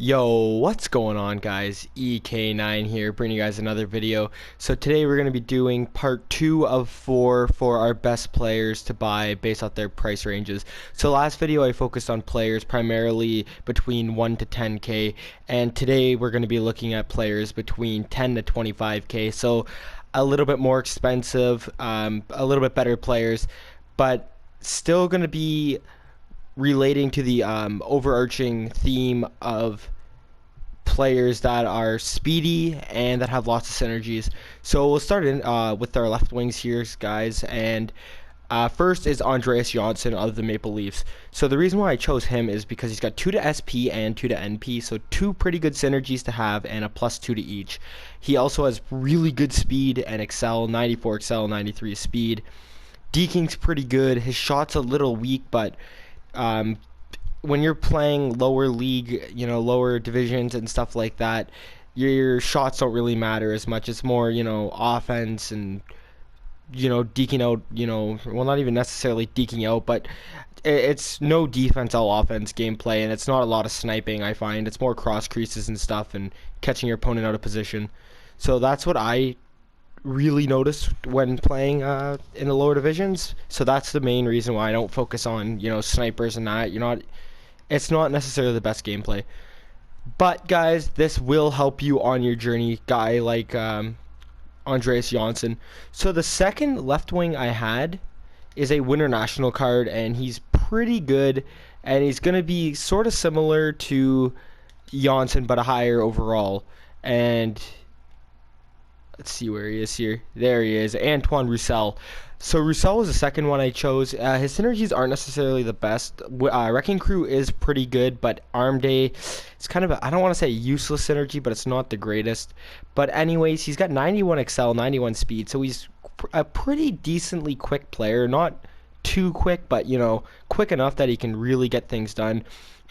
Yo, what's going on, guys? EK9 here, bringing you guys another video. So today we're going to be doing part 2 of 4 for our best players to buy based off their price ranges. So last video I focused on players primarily between 1 to 10k, and today we're going to be looking at players between 10 to 25k. So a little bit more expensive, a little bit better players, but still going to be relating to the overarching theme of players that are speedy and that have lots of synergies. So we'll start in with our left wings here, guys, and first is ANDREAS JOHNSSON of the Maple Leafs. So the reason why I chose him is because he's got 2 to SP and 2 to NP, so 2 pretty good synergies to have and a +2 to each. He also has really good speed and excel, 94 excel, 93 speed. Deking's pretty good. His shot's a little weak, but when you're playing lower league, lower divisions and stuff like that, your shots don't really matter as much. It's more, offense and, deking out, well, not even necessarily deking out, but it's no defense, all offense gameplay, and it's not a lot of sniping, I find. It's more cross creases and stuff and catching your opponent out of position. So that's what I really noticed when playing in the lower divisions. So that's the main reason why I don't focus on snipers and that. It's not necessarily the best gameplay, but guys, this will help you on your journey, guy like ANDREAS JOHNSSON. So the second left wing I had is a Winter National card, and he's pretty good, and he's gonna be sort of similar to JOHNSSON but a higher overall. And let's see where he is here. There he is, Antoine ROUSSEL. So ROUSSEL was the second one I chose. His synergies aren't necessarily the best. Wrecking Crew is pretty good, but Arm Day, it's kind of I don't want to say useless synergy, but it's not the greatest. But anyways, he's got 91 excel, 91 speed, so he's a pretty decently quick player. Not too quick, but quick enough that he can really get things done.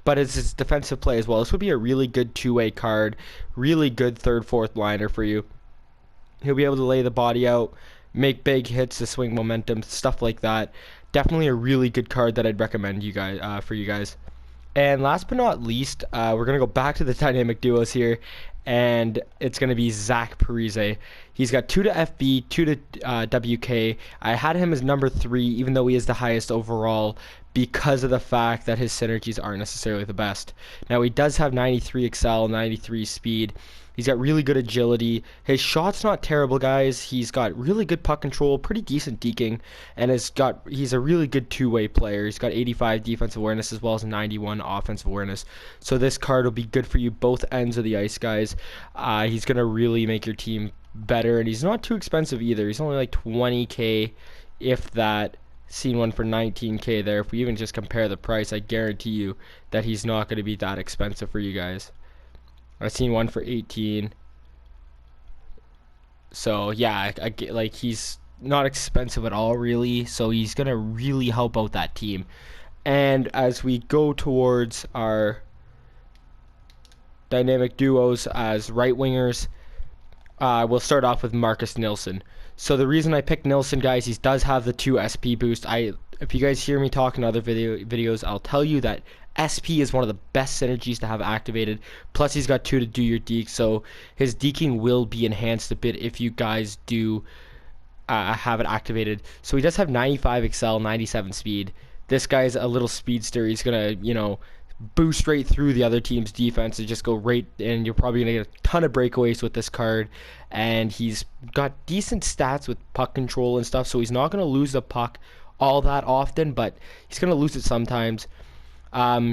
But it's his defensive play as well. This would be a really good two-way card, really good third, fourth liner for you. He'll be able to lay the body out, make big hits to swing momentum, stuff like that. Definitely a really good card that I'd recommend you guys for you guys. And last but not least, we're gonna go back to the dynamic duos here, and it's gonna be Zach Parise. He's got 2 to FB, 2 to WK. I had him as number 3, even though he is the highest overall, because of the fact that his synergies aren't necessarily the best. Now he does have 93 excel, 93 speed. He's got really good agility. His shot's not terrible, guys. He's got really good puck control, pretty decent deking, and he's a really good two-way player. He's got 85 defensive awareness as well as 91 offensive awareness. So this card will be good for you both ends of the ice, guys. He's gonna really make your team better, and he's not too expensive either. He's only like 20k, if that. Seen one for 19k there. If we even just compare the price, I guarantee you that he's not going to be that expensive for you guys. I've seen one for 18. So yeah, I get, like, he's not expensive at all really, so he's gonna really help out that team. And as we go towards our dynamic duos as right wingers, we'll start off with Marcus Nilsson. So the reason I picked Nilsson, guys, he does have the 2 SP boost. If you guys hear me talk in other videos, I'll tell you that SP is one of the best synergies to have activated. Plus he's got 2 to do your deke, so his deking will be enhanced a bit if you guys do have it activated. So he does have 95 excel, 97 speed. This guy's a little speedster. He's gonna boost right through the other team's defense and just go right, and you're probably gonna get a ton of breakaways with this card. And he's got decent stats with puck control and stuff, so he's not gonna lose the puck all that often, but he's gonna lose it sometimes.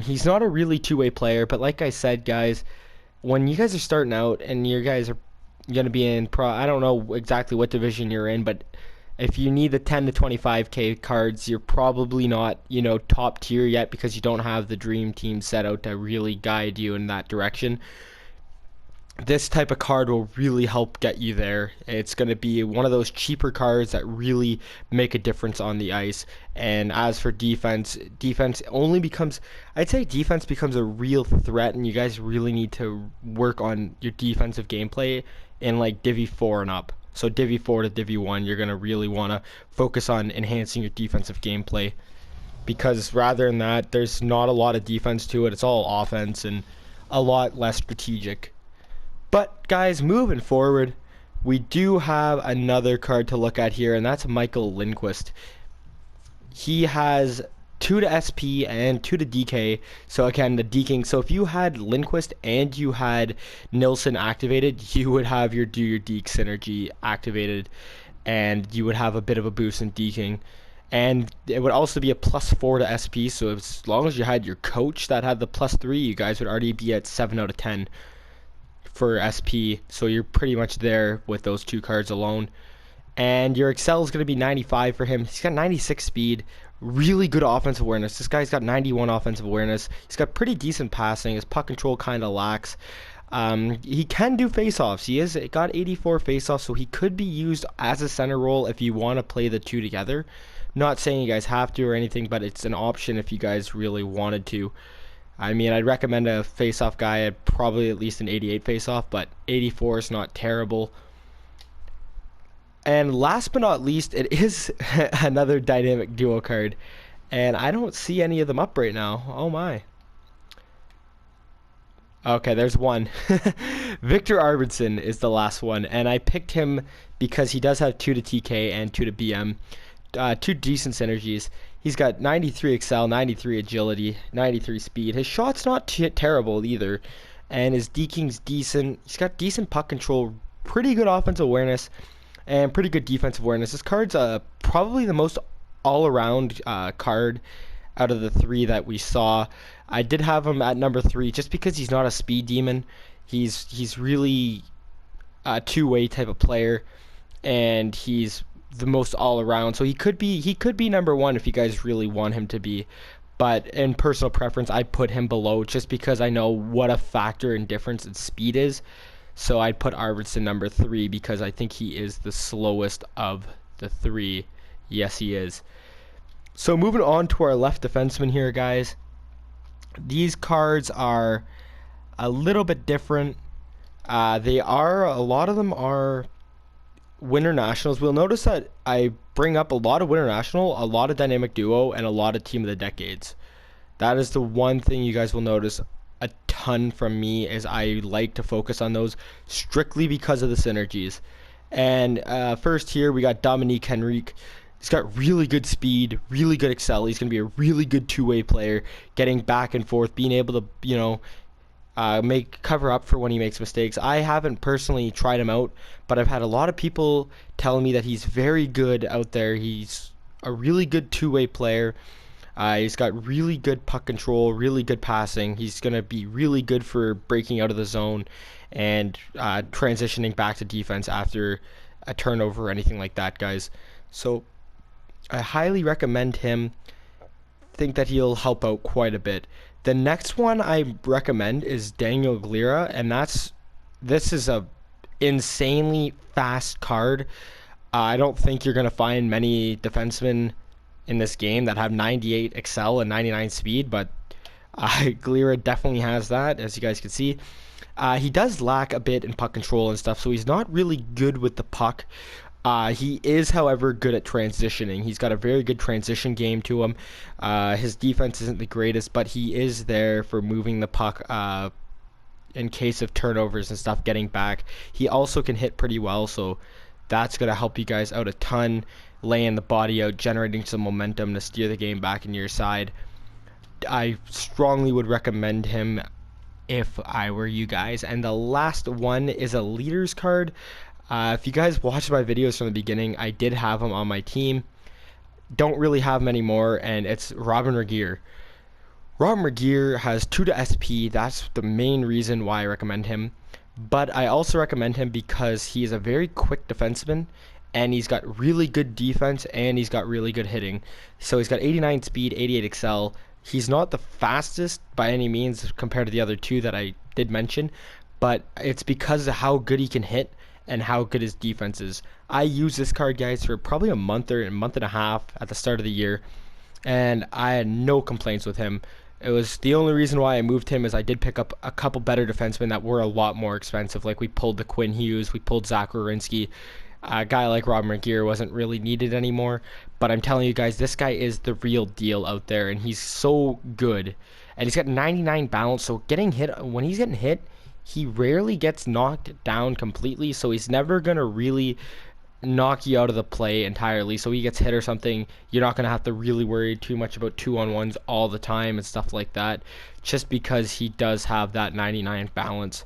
He's not a really two-way player, but like I said, guys, when you guys are starting out and you guys are gonna be in I don't know exactly what division you're in, but if you need the 10 to 25k cards, you're probably not, top tier yet, because you don't have the dream team set out to really guide you in that direction. This type of card will really help get you there. It's going to be one of those cheaper cards that really make a difference on the ice. And as for defense only becomes, I'd say defense becomes a real threat, and you guys really need to work on your defensive gameplay in like Divi 4 and up. So Divi 4 to Divi 1, you're going to really want to focus on enhancing your defensive gameplay, because rather than that, there's not a lot of defense to it. It's all offense, and a lot less strategic. But guys, moving forward, we do have another card to look at here, and that's Michael Lindqvist. He has 2 to SP and 2 to DK. So again, the deking. So if you had Lindqvist and you had NILSSON activated, you would have your do your deke synergy activated, and you would have a bit of a boost in deking. And it would also be a +4 to SP. So as long as you had your coach that had the +3, you guys would already be at 7 out of 10 for SP. So you're pretty much there with those 2 cards alone. And your Excel is going to be 95 for him. He's got 96 speed, really good offensive awareness. This guy's got 91 offensive awareness. He's got pretty decent passing. His puck control kind of lacks. He can do faceoffs. He is got 84 faceoffs, so he could be used as a center role if you want to play the 2 together. Not saying you guys have to or anything, but it's an option if you guys really wanted to. I mean, I'd recommend a faceoff guy at probably at least an 88 faceoff, but 84 is not terrible. And last but not least, it is another dynamic duo card, and I don't see any of them up right now. Oh my. Okay, there's one. VIKTOR ARVIDSSON is the last one, and I picked him because he does have 2 to TK and 2 to BM. 2 decent synergies. He's got 93 Excel, 93 agility, 93 speed. His shot's not terrible either, and his deking's decent. He's got decent puck control, pretty good offensive awareness, and pretty good defensive awareness. This card's probably the most all-around card out of the 3 that we saw. I did have him at number 3 just because he's not a speed demon. He's really a two-way type of player, and he's the most all-around. So he could be number 1 if you guys really want him to be. But in personal preference, I put him below just because I know what a factor and difference in speed is. So I'd put ARVIDSSON number 3 because I think he is the slowest of the 3. Yes, he is. So moving on to our left defenseman here, guys. These cards are a little bit different. A lot of them are Winter Nationals. We'll notice that I bring up a lot of Winter National, a lot of Dynamic Duo, and a lot of Team of the Decades. That is the one thing you guys will notice a ton from me, is I like to focus on those strictly because of the synergies. And first here we got Dominique HEINRICH. He's got really good speed, really good Excel. He's going to be a really good two-way player, getting back and forth, being able to, cover up for when he makes mistakes. I haven't personally tried him out, but I've had a lot of people telling me that he's very good out there. He's a really good two-way player. He's got really good puck control, really good passing. He's going to be really good for breaking out of the zone and transitioning back to defense after a turnover or anything like that, guys. So I highly recommend him. Think that he'll help out quite a bit. The next one I recommend is Daniel GLIRA, and this is a insanely fast card. I don't think you're going to find many defensemen in this game that have 98 Excel and 99 speed, but GLIRA definitely has that, as you guys can see. He does lack a bit in puck control and stuff, so he's not really good with the puck. He is, however, good at transitioning. He's got a very good transition game to him. His defense isn't the greatest, but he is there for moving the puck in case of turnovers and stuff, getting back. He also can hit pretty well, so that's going to help you guys out a ton, laying the body out, generating some momentum to steer the game back into your side. I strongly would recommend him if I were you guys. And the last one is a leaders card. If you guys watched my videos from the beginning, I did have him on my team. Don't really have him anymore, and it's ROBYN REGEHR. ROBYN REGEHR has 2 to SP. That's the main reason why I recommend him. But I also recommend him because he is a very quick defenseman, and he's got really good defense, and he's got really good hitting. So he's got 89 speed, 88 Excel. He's not the fastest by any means compared to the other 2 that I did mention, but it's because of how good he can hit and how good his defense is. I used this card, guys, for probably a month or a month and a half at the start of the year, and I had no complaints with him. It was the only reason why I moved him is I did pick up a couple better defensemen that were a lot more expensive. Like we pulled the Quinn Hughes, we pulled Zach Werenski. A guy like ROBYN REGEHR wasn't really needed anymore, but I'm telling you guys, this guy is the real deal out there, and he's so good. and he's got 99 balance. So getting hit, when he's getting hit, he rarely gets knocked down completely. So he's never gonna really knock you out of the play entirely. So he gets hit or something, you're not gonna have to really worry too much about 2-on-1s all the time and stuff like that, just because he does have that 99 balance.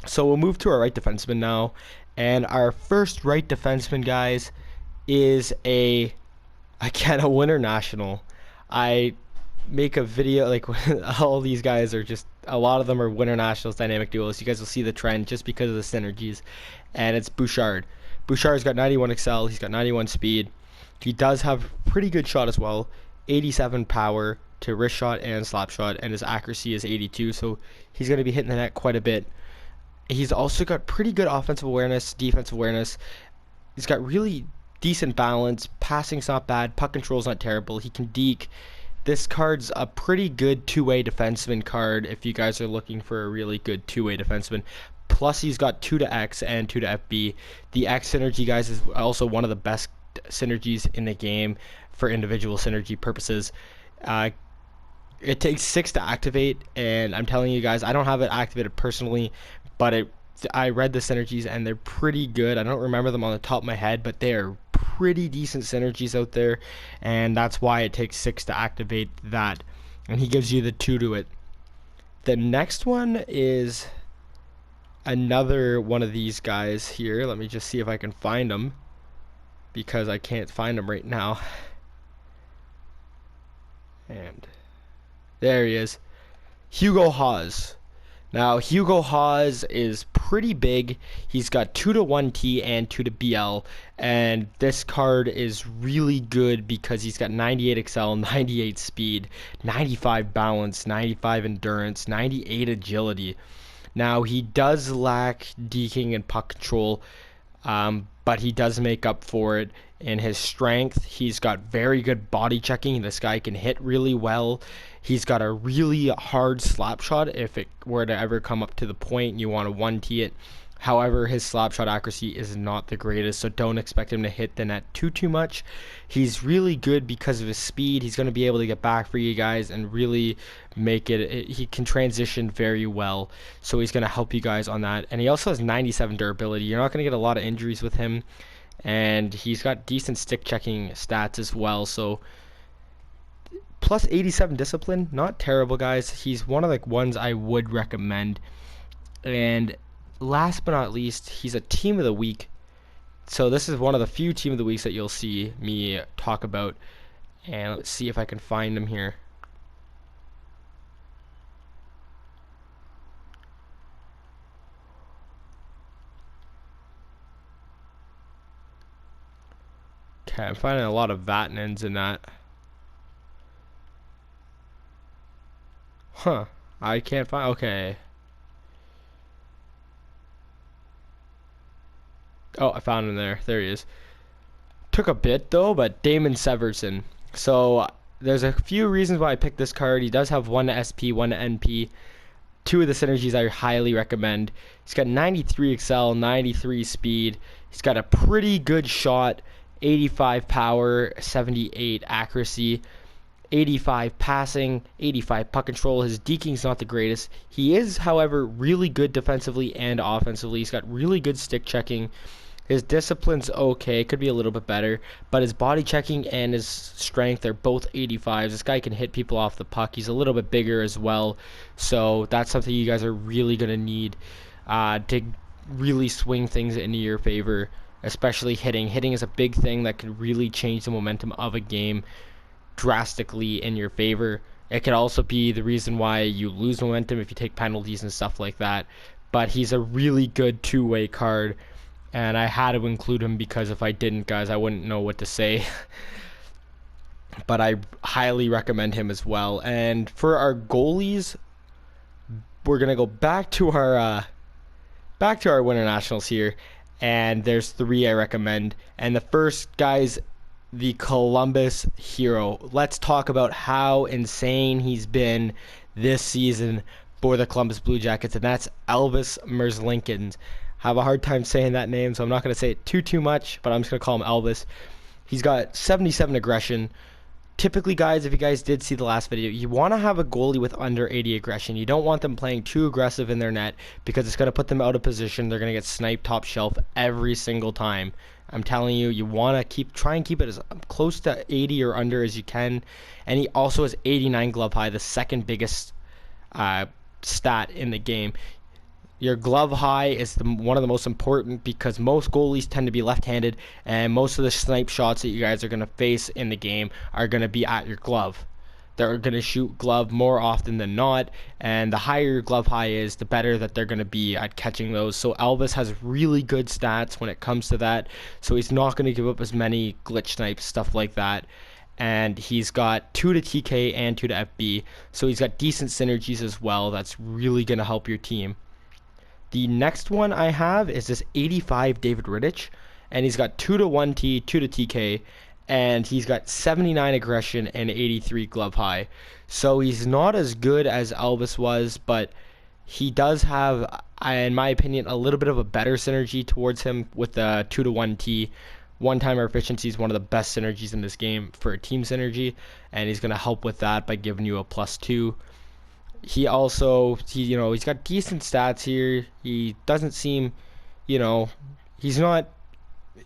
So we'll move to our right defenseman now, and our first right defenseman, guys, is a winter national. I make a video like all these guys are just, a lot of them are winter nationals dynamic duos. You guys will see the trend just because of the synergies, and it's Bouchard. Bouchard's got 91 excel, he's got 91 speed. He does have pretty good shot as well, 87 power to wrist shot and slap shot, and his accuracy is 82, so he's going to be hitting the net quite a bit. He's also got pretty good offensive awareness, defensive awareness. He's got really decent balance, passing's not bad, puck control's not terrible, he can deke. This card's a pretty good two-way defenseman card if you guys are looking for a really good two-way defenseman. Plus he's got 2 to X and 2 to FB. The X synergy, guys, is also one of the best synergies in the game for individual synergy purposes. It takes 6 to activate, and I'm telling you guys, I don't have it activated personally, but I read the synergies and they're pretty good. I don't remember them on the top of my head, but they are pretty decent synergies out there, and that's why it takes 6 to activate that, and he gives you the 2 to it. The next one is another one of these guys here. Let me just see if I can find him, because I can't find him right now. And there he is, Hugo Haas. Now Hugo Haas is pretty big. He's got 2 to 1T and 2 to BL, and this card is really good because he's got 98 excel, 98 speed, 95 balance, 95 endurance, 98 agility. Now he does lack deking and puck control, but he does make up for it in his strength. He's got very good body checking. This guy can hit really well. He's got a really hard slap shot if it were to ever come up to the point and you want to 1T it. However, his slap shot accuracy is not the greatest, so don't expect him to hit the net too much. He's really good because of his speed. He's going to be able to get back for you guys and really make it. He can transition very well, so he's going to help you guys on that. And he also has 97 durability. You're not going to get a lot of injuries with him, and he's got decent stick checking stats as well. So plus 87 discipline, not terrible, guys. He's one of the ones I would recommend. And last but not least, he's a team of the week. So this is one of the few team of the weeks that you'll see me talk about. And let's see if I can find him here. Okay, I'm finding a lot of Vatanens in that. Huh, I can't find, okay. Oh, I found him there. There he is. Took a bit though, but Damon Severson. So there's a few reasons why I picked this card. He does have 1 to SP, 1 to NP. 2 of the synergies I highly recommend. He's got 93 excel, 93 speed. He's got a pretty good shot, 85 power, 78 accuracy, 85 passing, 85 puck control. His deking's not the greatest. He is, however, really good defensively and offensively. He's got really good stick checking. His discipline's okay, could be a little bit better, but his body checking and his strength are both 85s. This guy can hit people off the puck. He's a little bit bigger as well, so that's something you guys are really going to need to really swing things into your favor, especially hitting. Hitting is a big thing that could really change the momentum of a game drastically in your favor. It could also be the reason why you lose momentum if you take penalties and stuff like that, but he's a really good two-way card, and I had to include him because if I didn't, guys, I wouldn't know what to say. But I highly recommend him as well. And for our goalies, we're gonna go back to our Winter Nationals here, and there's 3 I recommend. And the first, guys, the Columbus Hero. Let's talk about how insane he's been this season for the Columbus Blue Jackets, and that's ELVIS MERZLIKINS. I have a hard time saying that name, so I'm not going to say it too much, but I'm just going to call him ELVIS. He's got 77 aggression, Typically, guys, if you guys did see the last video, you want to have a goalie with under 80 aggression. You don't want them playing too aggressive in their net because it's going to put them out of position. They're going to get sniped top shelf every single time. I'm telling you, you want to try and keep it as close to 80 or under as you can. And he also has 89 glove high, the second biggest stat in the game. Your glove high is one of the most important because most goalies tend to be left-handed, and most of the snipe shots that you guys are going to face in the game are going to be at your glove. They're going to shoot glove more often than not, and the higher your glove high is, the better that they're going to be at catching those. So Elvis has really good stats when it comes to that, so he's not going to give up as many glitch snipes, stuff like that. And he's got 2 to TK and 2 to FB, so he's got decent synergies as well. That's really going to help your team. The next one I have is this 85 David Rittich, and he's got 2 to 1T, 2 to TK, and he's got 79 aggression and 83 glove high. So he's not as good as Elvis was, but he does have, in my opinion, a little bit of a better synergy towards him with the 2 to 1T. One-timer efficiency is one of the best synergies in this game for a team synergy, and he's going to help with that by giving you a +2. He also, he's got decent stats here. He doesn't seem, he's not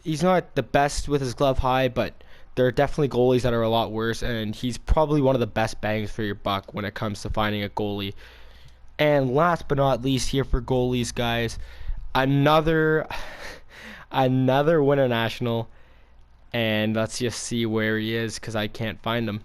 the best with his glove high, but there are definitely goalies that are a lot worse, and he's probably one of the best bangs for your buck when it comes to finding a goalie. And last but not least here for goalies, guys, another Winter National, and let's just see where he is because I can't find him.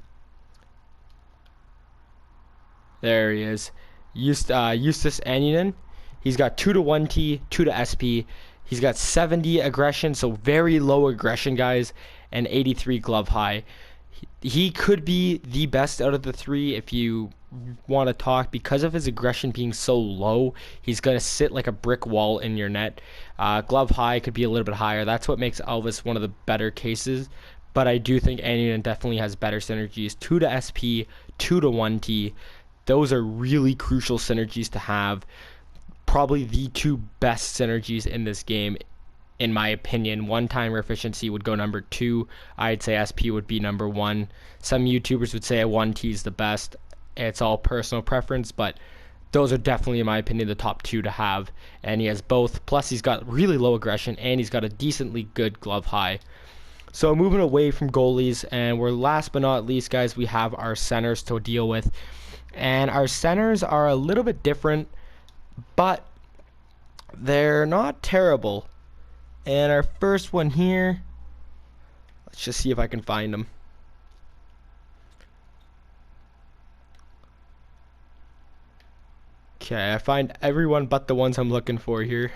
There he is. Justus Annunen. He's got 2 to 1T, 2 to SP. He's got 70 aggression, so very low aggression, guys, and 83 glove high. He could be the best out of the three if you want to talk. Because of his aggression being so low, he's going to sit like a brick wall in your net. Glove high could be a little bit higher. That's what makes Elvis one of the better cases. But I do think Annunen definitely has better synergies. 2 to SP, 2 to 1T. Those are really crucial synergies to have. Probably the 2 best synergies in this game, in my opinion. One-timer efficiency would go number 2. I'd say SP would be number 1. Some YouTubers would say a 1T is the best. It's all personal preference, but those are definitely, in my opinion, the top 2 to have. And he has both. Plus, he's got really low aggression, and he's got a decently good glove high. So moving away from goalies, and we're last but not least, guys, we have our centers to deal with. And our centers are a little bit different, but they're not terrible. And our first one here, let's just see if I can find them. Okay, I find everyone but the ones I'm looking for here.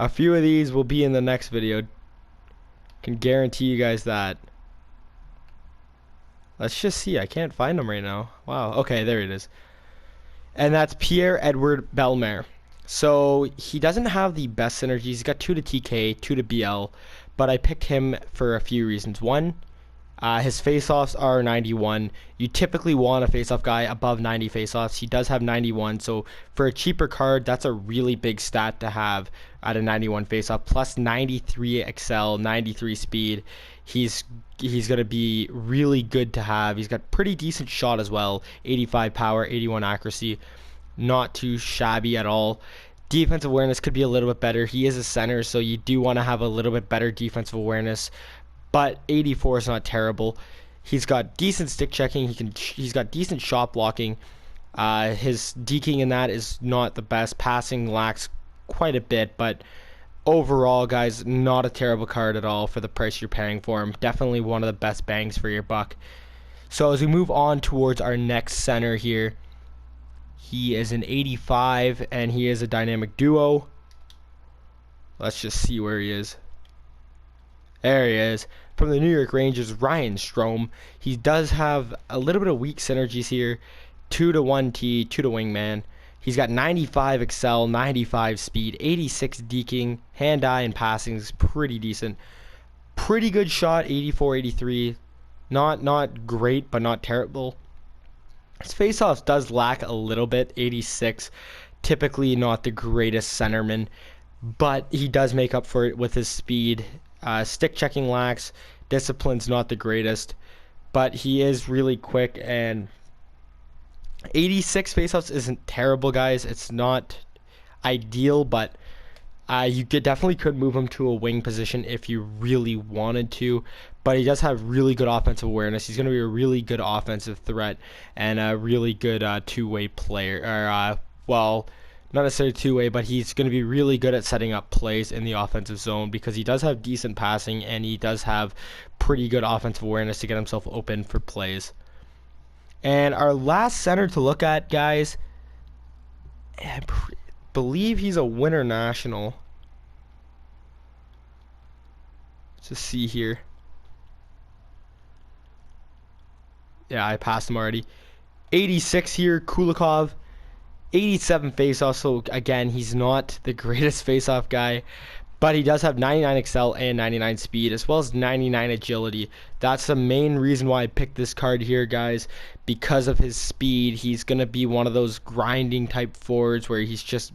A few of these will be in the next video. Can guarantee you guys that. Let's just see. I can't find them right now. Wow. Okay, there it is. And that's PIERRE-EDOUARD BELLEMARE. So he doesn't have the best synergies. He's got 2 to TK, 2 to BL, but I picked him for a few reasons. One, his face-offs are 91. You typically want a face-off guy above 90 face-offs. He does have 91, so for a cheaper card, that's a really big stat to have at a 91 face-off. Plus 93 excel, 93 speed. He's going to be really good to have. He's got pretty decent shot as well. 85 power, 81 accuracy. Not too shabby at all. Defensive awareness could be a little bit better. He is a center, so you do want to have a little bit better defensive awareness. But 84 is not terrible. He's got decent stick checking. He's got decent shot blocking. His deking in that is not the best. Passing lacks quite a bit, but overall, guys, not a terrible card at all for the price you're paying for him. Definitely one of the best bangs for your buck. So as we move on towards our next center here, he is an 85, and he is a dynamic duo. Let's just see where he is. There he is. From the New York Rangers, Ryan Strome. He does have a little bit of weak synergies here. 2 to 1T, 2 to wingman. He's got 95 excel, 95 speed, 86 deking, hand-eye, and passing is pretty decent. Pretty good shot, 84, 83. Not great, but not terrible. His face-offs does lack a little bit, 86. Typically not the greatest centerman, but he does make up for it with his speed. Stick checking lacks, Discipline's not the greatest, but he is really quick, and 86 faceoffs isn't terrible, guys. It's not ideal, but you definitely could move him to a wing position if you really wanted to, but he does have really good offensive awareness. He's going to be a really good offensive threat and a really good two-way player, or well, not necessarily two-way, but he's going to be really good at setting up plays in the offensive zone because he does have decent passing and he does have pretty good offensive awareness to get himself open for plays. And our last center to look at, guys, I believe he's a Winter National. Let's just see here. Yeah, I passed him already. 86 here, KULAKOV. 87 faceoff, so again, he's not the greatest faceoff guy, but he does have 99 excel and 99 speed, as well as 99 agility. That's the main reason why I picked this card here, guys, because of his speed. He's going to be one of those grinding type forwards where he's just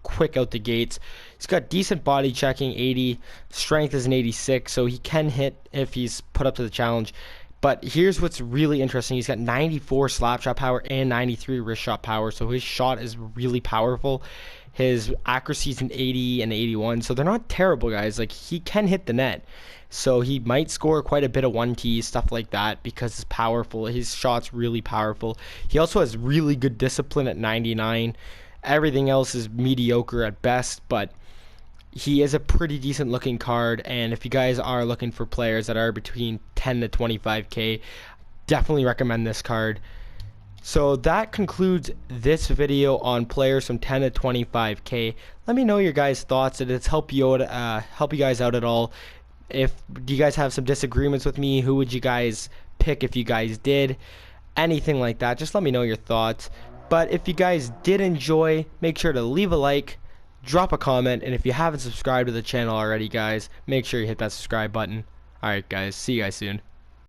quick out the gates. He's got decent body checking, 80. Strength is an 86, so he can hit if he's put up to the challenge. But here's what's really interesting. He's got 94 slap shot power and 93 wrist shot power, so his shot is really powerful. His accuracy is an 80 and 81, so they're not terrible, guys. Like, he can hit the net, so he might score quite a bit of 1T, stuff like that, because it's powerful. His shot's really powerful. He also has really good discipline at 99. Everything else is mediocre at best, but he is a pretty decent looking card, and if you guys are looking for players that are between 10 to 25k, definitely recommend this card. So that concludes this video on players from 10 to 25k. Let me know your guys' thoughts. Did it help you guys out at all? Do you guys have some disagreements with me? Who would you guys pick if you guys did? Anything like that, just let me know your thoughts. But if you guys did enjoy, make sure to leave a like, drop a comment, and if you haven't subscribed to the channel already, guys, make sure you hit that subscribe button. Alright guys, see you guys soon.